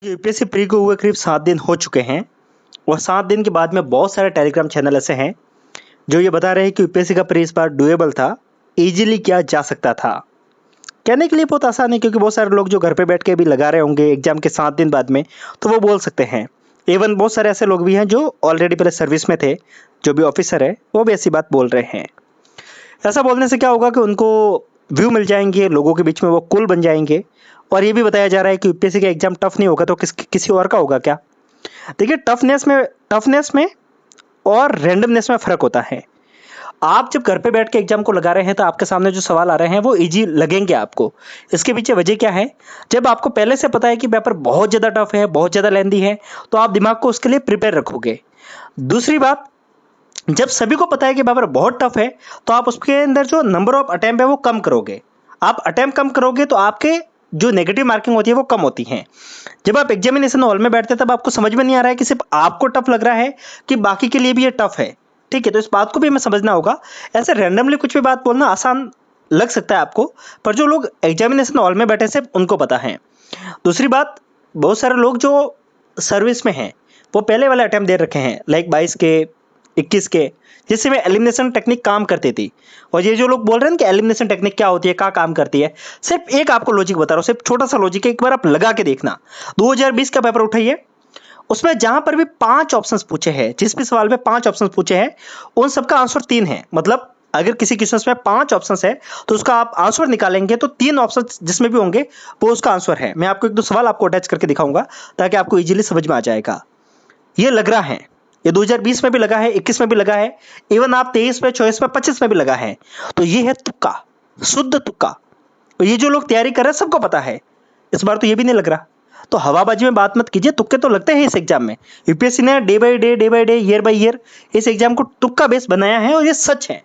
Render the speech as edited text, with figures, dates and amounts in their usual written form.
UPSC pre को हुए करीब 7 दिन हो चुके हैं और 7 दिन के बाद में बहुत सारे टेलीग्राम चैनल ऐसे हैं जो ये बता रहे हैं कि यूपीएससी का प्री इस बार डुएबल था, इजीली किया जा सकता था। कहने के लिए बहुत आसान है क्योंकि बहुत सारे लोग जो घर पे बैठ के भी लगा रहे होंगे एग्जाम के 7 दिन बाद में, तो वो बोल सकते हैं। इवन बहुत सारे ऐसे लोग भी हैं जो ऑलरेडी पहले सर्विस में थे, जो भी ऑफिसर है वो भी ऐसी बात बोल रहे हैं। ऐसा बोलने से क्या होगा कि उनको व्यू मिल जाएंगे, लोगों के बीच में वो कुल बन जाएंगे। और ये भी बताया जा रहा है कि यूपीएससी का एग्जाम टफ नहीं होगा तो किसी और का होगा क्या। देखिए, टफनेस में और रैंडमनेस में फ़र्क होता है। आप जब घर पे बैठ के एग्जाम को लगा रहे हैं तो आपके सामने जो सवाल आ रहे हैं वो इजी लगेंगे आपको। इसके पीछे वजह क्या है? जब आपको पहले से पता है कि पेपर बहुत ज़्यादा टफ है, बहुत ज़्यादा लेंदी है, तो आप दिमाग को उसके लिए प्रिपेयर रखोगे। दूसरी बात, जब सभी को पता है कि पेपर बहुत टफ है तो आप उसके अंदर जो नंबर ऑफ अटेम्प्ट है वो कम करोगे। आप अटेम्प्ट कम करोगे तो आपके जो नेगेटिव मार्किंग होती है वो कम होती हैं। जब आप एग्जामिनेशन हॉल में बैठते हैं तब आपको समझ में नहीं आ रहा है कि सिर्फ आपको टफ लग रहा है कि बाकी के लिए भी ये टफ है। ठीक है, तो इस बात को भी हमें समझना होगा। ऐसे रैंडमली कुछ भी बात बोलना आसान लग सकता है आपको, पर जो लोग एग्जामिनेशन हॉल में बैठे सिर्फ उनको पता है। दूसरी बात, बहुत सारे लोग जो सर्विस में हैं वो पहले वाले अटेम्प्ट दे रखे हैं, लाइक 22 के, 21 के, जिससे में एलिमिनेशन टेक्निक काम करती थी। और ये जो लोग बोल रहे हैं कि एलिमिनेशन टेक्निक क्या होती है, क्या काम करती है, सिर्फ एक आपको लॉजिक बता रहा हूँ, सिर्फ छोटा सा लॉजिक है, एक बार आप लगा के देखना। 2020 का पेपर उठाइए, उसमें जहां पर भी 5 ऑप्शंस पूछे हैं, जिस भी सवाल में 5 ऑप्शंस पूछे हैं, उन सबका आंसर 3 है। मतलब अगर किसी क्वेश्चन में 5 ऑप्शंस है तो उसका आप आंसर निकालेंगे तो 3 ऑप्शन जिसमें भी होंगे वो उसका आंसर है। मैं आपको एक दो सवाल आपको अटैच करके दिखाऊंगा ताकि आपको इजीली समझ में आ जाएगा। ये लग रहा है, ये 2020 में भी लगा है, 21 में भी लगा है, इवन आप 23 में, 24 में, 25 में भी लगा है। तो ये है तुक्का, शुद्ध तुक्का। और ये जो लोग तैयारी कर रहे हैं सबको पता है, इस बार तो ये भी नहीं लग रहा। तो हवाबाजी में बात मत कीजिए, तुक्के तो लगते हैं इस एग्जाम में। यूपीएससी ने day by day, year by year इस एग्जाम को तुक्का बेस बनाया है और ये सच है।